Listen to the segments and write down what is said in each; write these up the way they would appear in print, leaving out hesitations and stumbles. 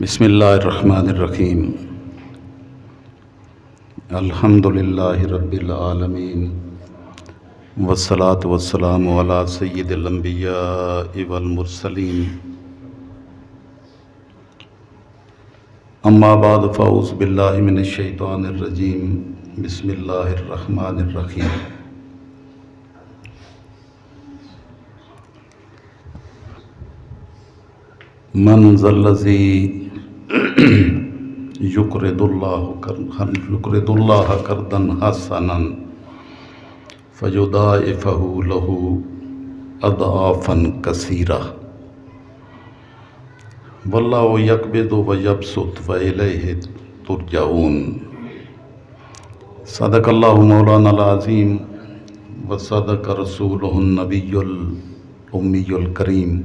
بسم اللہ الرحمن الرحیم الحمد للہ رب العالمین والصلاة والسلام علی سید الانبیاء والمرسلین اما بعد فاعوذ باللہ من الشیطان الرجیم بسم اللہ الرحمن الرحیم من ذا الذی یقرض اللہ قرضا حسنا فیضاعفہ لہ اضعافا کثیرہ واللہ یقبض ویبسط والیہ ترجعون۔ صدق اللہ مولانا العظیم وصدق رسولہ النبی الامی الکریم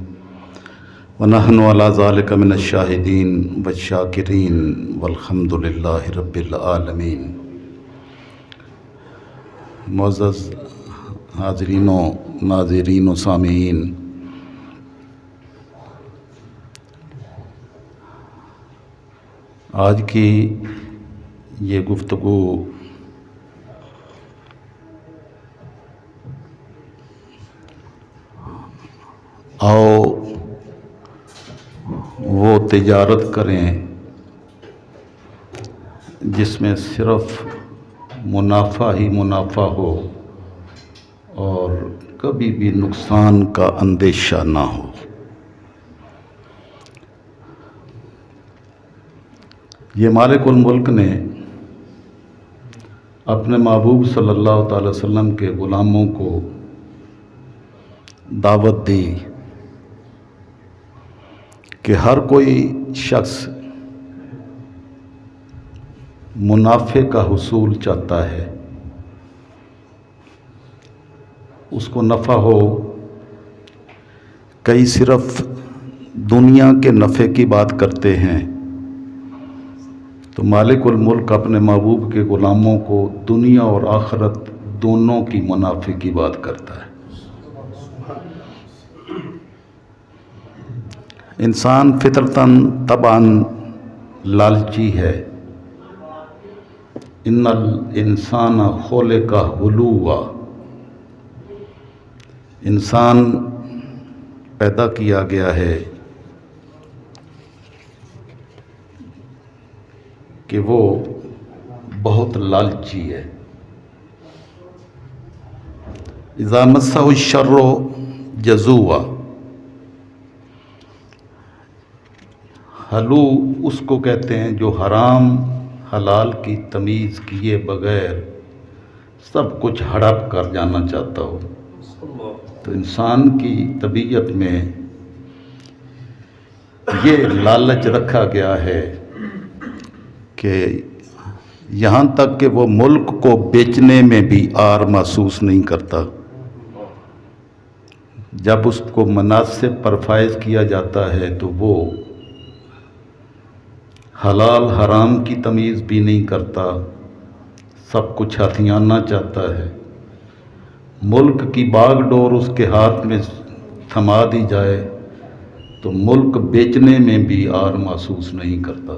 ونحن علی ذلک من الشاہدین والشاکرین والحمد للہ رب العالمین۔ معزز حاضرین و ناظرین و سامعین، آج کی یہ گفتگو آؤ وہ تجارت کریں جس میں صرف منافع ہی منافع ہو اور کبھی بھی نقصان کا اندیشہ نہ ہو۔ یہ مالک الملک نے اپنے محبوب صلی اللہ تعالی وسلم کے غلاموں کو دعوت دی کہ ہر کوئی شخص منافع کا حصول چاہتا ہے، اس کو نفع ہو۔ کئی صرف دنیا کے نفع کی بات کرتے ہیں، تو مالک الملک اپنے محبوب کے غلاموں کو دنیا اور آخرت دونوں کی منافع کی بات کرتا ہے۔ انسان فطرتاً طبعاً لالچی ہے۔ ان الانسان خلق ہلوعا، انسان پیدا کیا گیا ہے کہ وہ بہت لالچی ہے۔ اذا مسہ الشر جزوعا، ہلو اس کو کہتے ہیں جو حرام حلال کی تمیز کیے بغیر سب کچھ ہڑپ کر جانا چاہتا ہو۔ تو انسان کی طبیعت میں یہ لالچ رکھا گیا ہے کہ یہاں تک کہ وہ ملک کو بیچنے میں بھی عار محسوس نہیں کرتا۔ جب اس کو مناسب پر فائز کیا جاتا ہے تو وہ حلال حرام کی تمیز بھی نہیں کرتا، سب کچھ ہتھیانا چاہتا ہے۔ ملک کی باغ ڈور اس کے ہاتھ میں تھما دی جائے تو ملک بیچنے میں بھی عار محسوس نہیں کرتا۔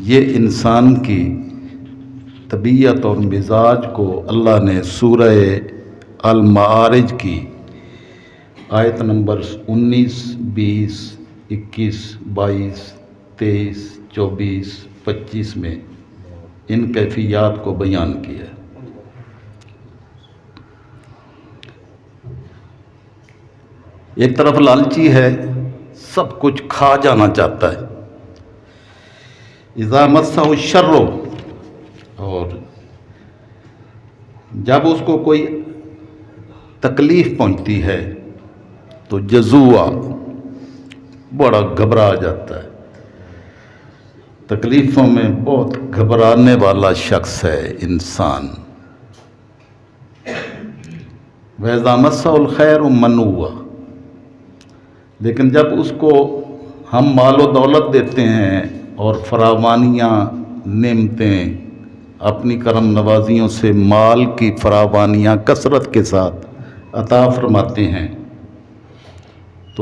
یہ انسان کی طبیعت اور مزاج کو اللہ نے سورہ المعارج کی آیت نمبر 19، 20، 21، 22، 23، 24، 25 میں ان کیفیات کو بیان کیا ہے۔ ایک طرف لالچی ہے، سب کچھ کھا جانا چاہتا ہے۔ اذا مسہ الشر، اور جب اس کو کوئی تکلیف پہنچتی ہے تو جزوعا، بڑا گھبرا جاتا ہے۔ تکلیفوں میں بہت گھبرانے والا شخص ہے انسان۔ وَإِذَا مَسَّهُ الْخَيْرُ مَنُوعًا، لیکن جب اس کو ہم مال و دولت دیتے ہیں اور فراوانیاں نعمتیں اپنی کرم نوازیوں سے مال کی فراوانیاں کثرت کے ساتھ عطا فرماتے ہیں تو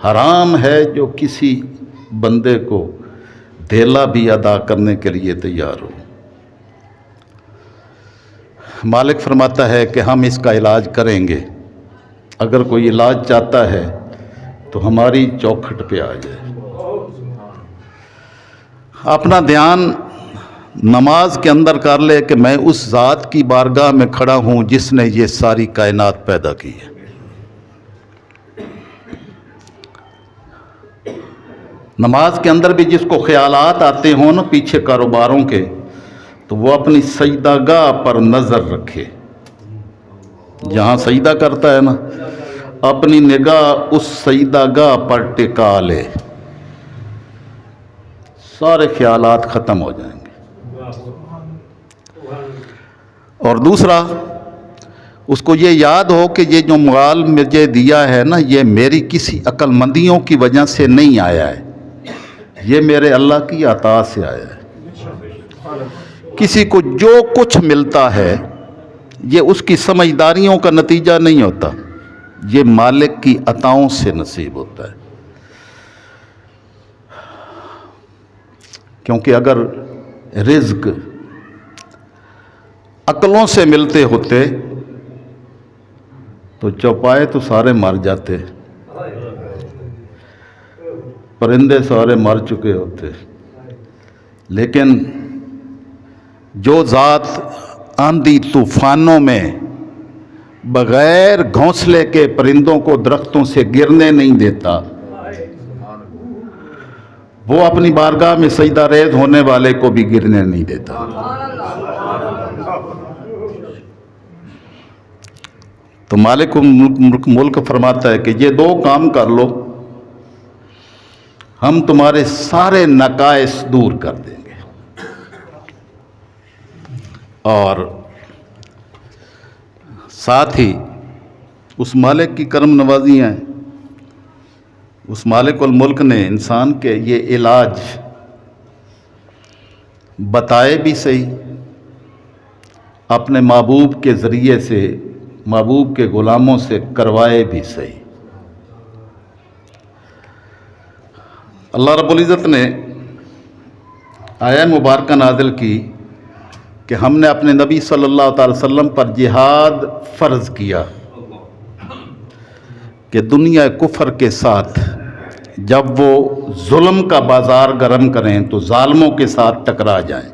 حرام ہے جو کسی بندے کو دھیلا بھی ادا کرنے کے لیے تیار ہو۔ مالک فرماتا ہے کہ ہم اس کا علاج کریں گے، اگر کوئی علاج چاہتا ہے تو ہماری چوکھٹ پہ آ جائے۔ اپنا دھیان نماز کے اندر کر لے کہ میں اس ذات کی بارگاہ میں کھڑا ہوں جس نے یہ ساری کائنات پیدا کی ہے۔ نماز کے اندر بھی جس کو خیالات آتے ہوں نا پیچھے کاروباروں کے، تو وہ اپنی سجدہ گاہ پر نظر رکھے۔ جہاں سجدہ کرتا ہے نا، اپنی نگاہ اس سجدہ گاہ پر ٹکا لے، سارے خیالات ختم ہو جائیں گے۔ اور دوسرا، اس کو یہ یاد ہو کہ یہ جو مال مجھے دیا ہے نا، یہ میری کسی عقل مندیوں کی وجہ سے نہیں آیا ہے، یہ میرے اللہ کی عطا سے آیا ہے۔ کسی کو جو کچھ ملتا ہے یہ اس کی سمجھداریوں کا نتیجہ نہیں ہوتا، یہ مالک کی عطاؤں سے نصیب ہوتا ہے۔ کیونکہ اگر رزق عقلوں سے ملتے ہوتے تو چوپائے تو سارے مر جاتے، پرندے سارے مر چکے ہوتے، لیکن جو ذات آندھی طوفانوں میں بغیر گھونسلے کے پرندوں کو درختوں سے گرنے نہیں دیتا، وہ اپنی بارگاہ میں سجدہ ریز ہونے والے کو بھی گرنے نہیں دیتا۔ تو مالک ملک فرماتا ہے کہ یہ دو کام کر لو، ہم تمہارے سارے نقائص دور کر دیں گے۔ اور ساتھ ہی اس مالک کی کرم نوازیاں ہیں، اس مالک الملک نے انسان کے یہ علاج بتائے بھی صحیح، اپنے محبوب کے ذریعے سے محبوب کے غلاموں سے کروائے بھی صحیح۔ اللہ رب العزت نے آیہ مبارکہ نازل کی کہ ہم نے اپنے نبی صلی اللہ تعالی وسلم پر جہاد فرض کیا کہ دنیا کفر کے ساتھ جب وہ ظلم کا بازار گرم کریں تو ظالموں کے ساتھ ٹکرا جائیں۔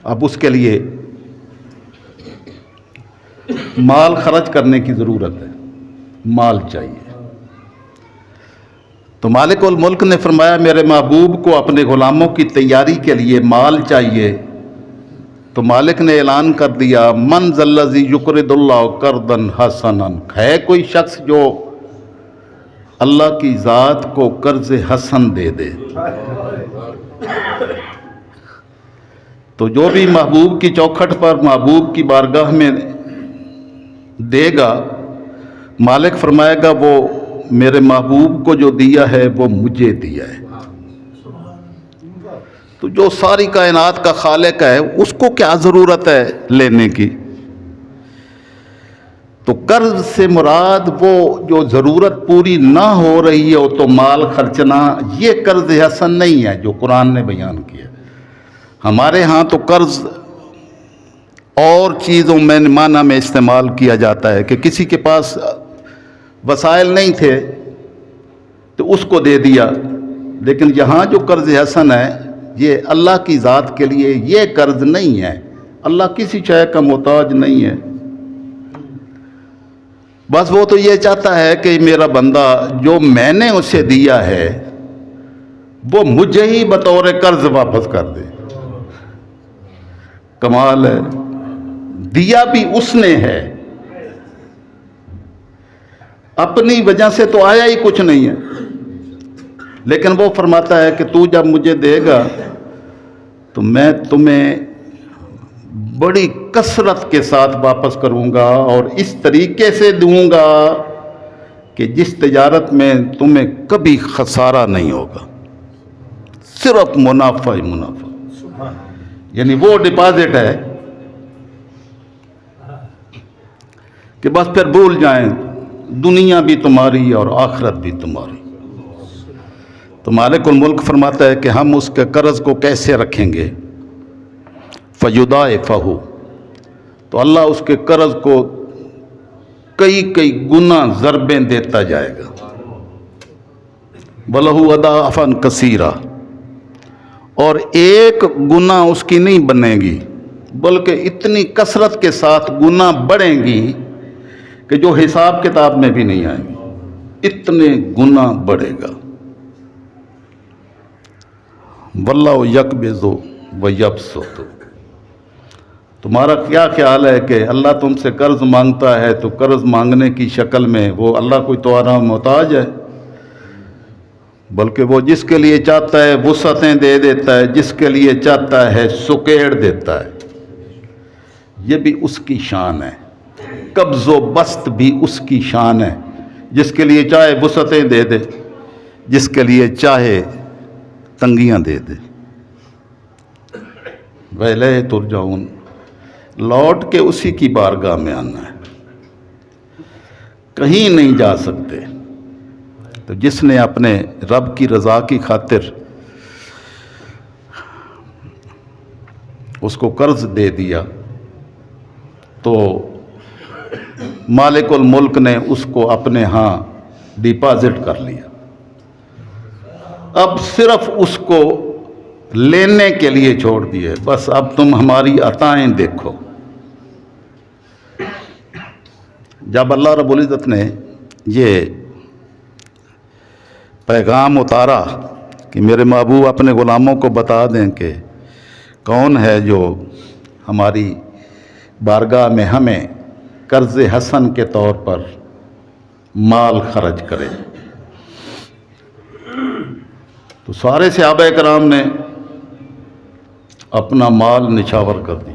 اب اس کے لیے مال خرچ کرنے کی ضرورت ہے، مال چاہیے۔ تو مالک الملک نے فرمایا میرے محبوب کو اپنے غلاموں کی تیاری کے لیے مال چاہیے، تو مالک نے اعلان کر دیا من ذا الذی یقرض اللہ قرضا حسنا، ہے کوئی شخص جو اللہ کی ذات کو قرض حسن دے دے؟ تو جو بھی محبوب کی چوکھٹ پر محبوب کی بارگاہ میں دے گا، مالک فرمائے گا وہ میرے محبوب کو جو دیا ہے وہ مجھے دیا ہے۔ تو جو ساری کائنات کا خالق ہے اس کو کیا ضرورت ہے لینے کی؟ تو قرض سے مراد وہ جو ضرورت پوری نہ ہو رہی ہو تو مال خرچنا، یہ قرض حسن نہیں ہے جو قرآن نے بیان کیا۔ ہمارے ہاں تو قرض اور چیزوں میں معنی میں استعمال کیا جاتا ہے کہ کسی کے پاس وسائل نہیں تھے تو اس کو دے دیا، لیکن یہاں جو قرض حسن ہے یہ اللہ کی ذات کے لیے یہ قرض نہیں ہے۔ اللہ کسی شے کا محتاج نہیں ہے، بس وہ تو یہ چاہتا ہے کہ میرا بندہ جو میں نے اسے دیا ہے وہ مجھے ہی بطور قرض واپس کر دے۔ کمال ہے، دیا بھی اس نے ہے، اپنی وجہ سے تو آیا ہی کچھ نہیں ہے، لیکن وہ فرماتا ہے کہ تو جب مجھے دے گا تو میں تمہیں بڑی کثرت کے ساتھ واپس کروں گا اور اس طریقے سے دوں گا کہ جس تجارت میں تمہیں کبھی خسارہ نہیں ہوگا، صرف منافع ہی منافع۔ یعنی وہ ڈپازٹ ہے کہ بس پھر بھول جائیں دنیا بھی تمہاری اور آخرت بھی تمہاری۔ تو مالک الملک فرماتا ہے کہ ہم اس کے قرض کو کیسے رکھیں گے؟ فَيُضَاعِفَهُ، تو اللہ اس کے قرض کو کئی کئی گنا ضربیں دیتا جائے گا۔ وَلَهُ أَضْعَافًا كَثِيرًا، اور ایک گنا اس کی نہیں بنے گی بلکہ اتنی کثرت کے ساتھ گنا بڑھیں گی کہ جو حساب کتاب میں بھی نہیں آئیں گی، اتنے گنا بڑھے گا۔ وَاللَّهُ يَقْبِضُ وَيَبْسُطُ، تمہارا کیا خیال ہے کہ اللہ تم سے قرض مانگتا ہے تو قرض مانگنے کی شکل میں وہ اللہ کوئی تمہارا محتاج ہے؟ بلکہ وہ جس کے لیے چاہتا ہے وسعتیں دے دیتا ہے، جس کے لیے چاہتا ہے سکیڑ دیتا ہے۔ یہ بھی اس کی شان ہے، قبض و بسط بھی اس کی شان ہے، جس کے لیے چاہے وسعتیں دے دے، جس کے لیے چاہے تنگیاں دے دے۔ وَإِلَيْهِ تُرْجَعُونَ، لوٹ کے اسی کی بارگاہ میں آنا ہے، کہیں نہیں جا سکتے۔ تو جس نے اپنے رب کی رضا کی خاطر اس کو قرض دے دیا تو مالک الملک نے اس کو اپنے ہاں ڈپازٹ کر لیا، اب صرف اس کو لینے کے لیے چھوڑ دیے، بس اب تم ہماری عطائیں دیکھو۔ جب اللہ رب العزت نے یہ پیغام اتارا کہ میرے محبوب اپنے غلاموں کو بتا دیں کہ کون ہے جو ہماری بارگاہ میں ہمیں قرض حسن کے طور پر مال خرچ کرے، تو سارے صحابہ کرام نے اپنا مال نچھاور کر دیا۔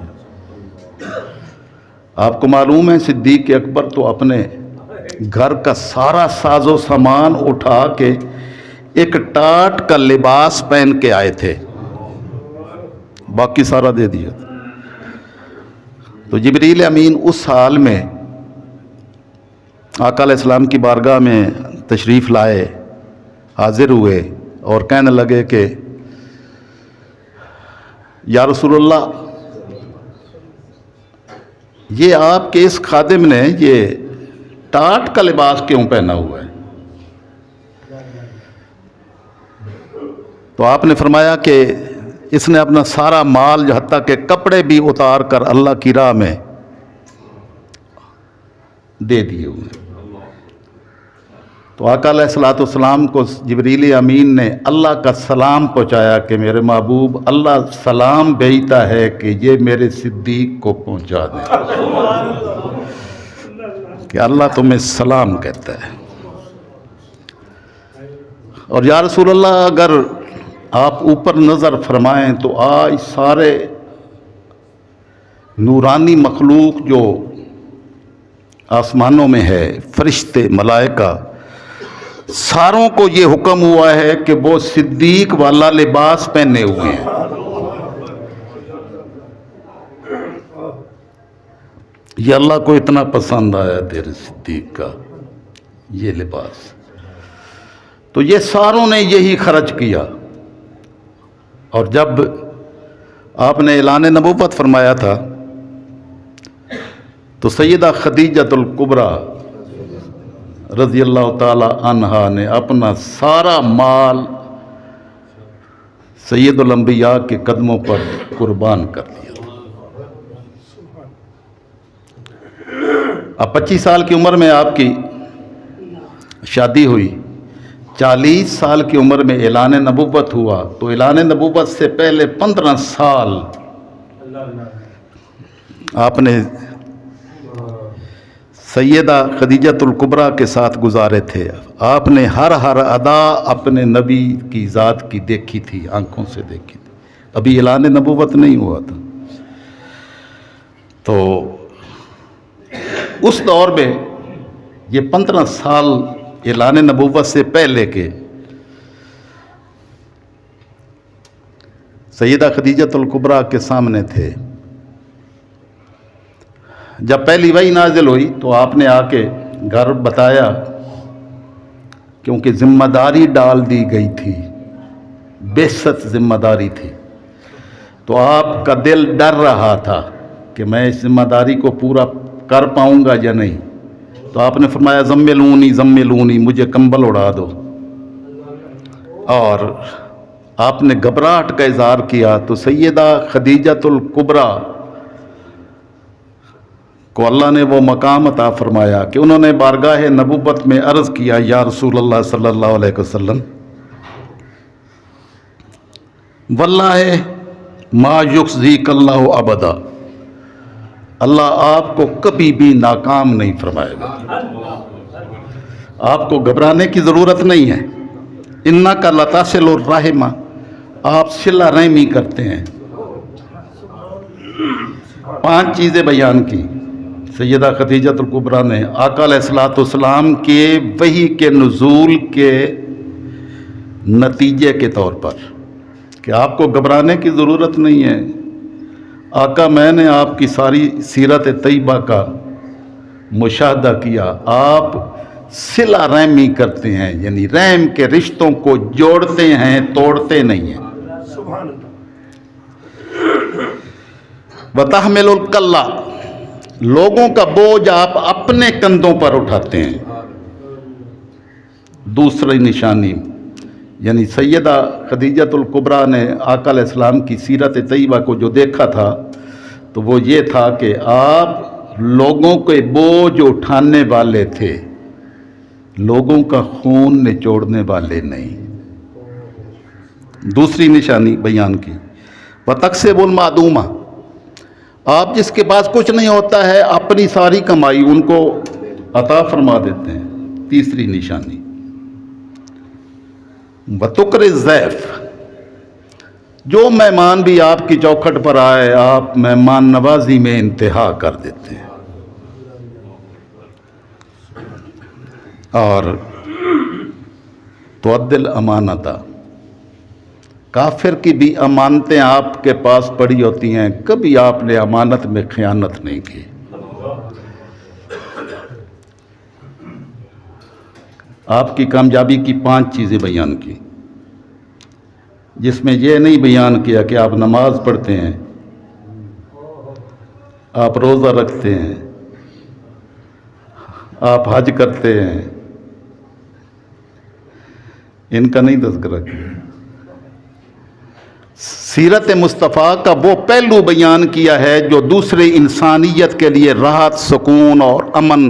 آپ کو معلوم ہے صدیق اکبر تو اپنے گھر کا سارا ساز و سامان اٹھا کے ایک ٹاٹ کا لباس پہن کے آئے تھے، باقی سارا دے دیا۔ تو جبریل امین اس حال میں آقا علیہ السلام کی بارگاہ میں تشریف لائے، حاضر ہوئے اور کہنے لگے کہ یا رسول اللہ، یہ آپ کے اس خادم نے یہ ٹاٹ کا لباس کیوں پہنا ہوا ہے؟ تو آپ نے فرمایا کہ اس نے اپنا سارا مال جو حتیٰ کہ کپڑے بھی اتار کر اللہ کی راہ میں دے دیے ہوئے۔ تو آقا علیہ السلام کو جبریل امین نے اللہ کا سلام پہنچایا کہ میرے محبوب، اللہ سلام بھیجتا ہے کہ یہ میرے صدیق کو پہنچا دیں کہ اللہ تمہیں سلام کہتا ہے۔ اور یا رسول اللہ، اگر آپ اوپر نظر فرمائیں تو آج سارے نورانی مخلوق جو آسمانوں میں ہے، فرشتے، ملائکہ، ساروں کو یہ حکم ہوا ہے کہ وہ صدیق والا لباس پہنے ہوئے ہیں۔ یہ اللہ کو اتنا پسند آیا تیرے صدیق کا یہ لباس، تو یہ ساروں نے یہی خرچ کیا۔ اور جب آپ نے اعلان نبوت فرمایا تھا تو سیدہ خدیجۃ الکبریٰ رضی اللہ تعالی عنہا نے اپنا سارا مال سید الانبیاء کے قدموں پر قربان کر دیا۔ اب 25 سال کی عمر میں آپ کی شادی ہوئی، 40 سال کی عمر میں اعلان نبوت ہوا، تو اعلان نبوت سے پہلے 15 سال آپ نے سیدہ خدیجۃ الکبریٰ کے ساتھ گزارے تھے۔ آپ نے ہر ادا اپنے نبی کی ذات کی دیکھی تھی، آنکھوں سے دیکھی تھی، ابھی اعلان نبوت نہیں ہوا تھا۔ تو اس دور میں یہ 15 سال اعلان نبوت سے پہلے کے سیدہ خدیجۃ الکبریٰ کے سامنے تھے۔ جب پہلی وحی نازل ہوئی تو آپ نے آ کے گھر بتایا، کیونکہ ذمہ داری ڈال دی گئی تھی، بے-سط ذمہ داری تھی، تو آپ کا دل ڈر رہا تھا کہ میں اس ذمہ داری کو پورا کر پاؤں گا یا نہیں، تو آپ نے فرمایا زملونی زملونی، مجھے کمبل اڑا دو، اور آپ نے گھبراہٹ کا اظہار کیا تو سیدہ خدیجۃ الکبریٰ کو اللہ نے وہ مقام عطا فرمایا کہ انہوں نے بارگاہ نبوت میں عرض کیا، یا رسول اللہ صلی اللہ علیہ وسلم، واللہ ما یخزیک اللہ ابدا، اللہ آپ کو کبھی بھی ناکام نہیں فرمائے گا، آپ کو گھبرانے کی ضرورت نہیں ہے، انک لتصل الرحم، آپ صلہ رحمی کرتے ہیں۔ 5 چیزیں بیان کی سیدہ خدیجۃ الکبریٰ نے آقا علیہ الصلوۃ والسلام کے وحی کے نزول کے نتیجے کے طور پر کہ آپ کو گھبرانے کی ضرورت نہیں ہے۔ آقا، میں نے آپ کی ساری سیرت طیبہ کا مشاہدہ کیا، آپ صلہ رحمی کرتے ہیں، یعنی رحم کے رشتوں کو جوڑتے ہیں، توڑتے نہیں ہیں۔ وتحمل الکلہ، لوگوں کا بوجھ آپ اپنے کندھوں پر اٹھاتے ہیں۔ دوسری نشانی، یعنی سیدہ خدیجۃ الکبریٰ نے آقا علیہ السلام کی سیرت طیبہ کو جو دیکھا تھا تو وہ یہ تھا کہ آپ لوگوں کے بوجھ اٹھانے والے تھے، لوگوں کا خون نچوڑنے والے نہیں۔ دوسری نشانی بیان کی، وَتَكْسِبُ الْمَعْدُومَ، آپ جس کے پاس کچھ نہیں ہوتا ہے اپنی ساری کمائی ان کو عطا فرما دیتے ہیں۔ تیسری نشانی، وَتُقْرِ الضَّيْفَ، جو مہمان بھی آپ کی چوکھٹ پر آئے آپ مہمان نوازی میں انتہا کر دیتے ہیں۔ اور تؤدی الامانۃ، کافر کی بھی امانتیں آپ کے پاس پڑی ہوتی ہیں، کبھی آپ نے امانت میں خیانت نہیں کی۔ آپ کی کامیابی کی 5 چیزیں بیان کی، جس میں یہ نہیں بیان کیا کہ آپ نماز پڑھتے ہیں، آپ روزہ رکھتے ہیں، آپ حج کرتے ہیں، ان کا نہیں تذکرہ کیا۔ سیرت مصطفیٰ کا وہ پہلو بیان کیا ہے جو دوسرے انسانیت کے لیے راحت، سکون اور امن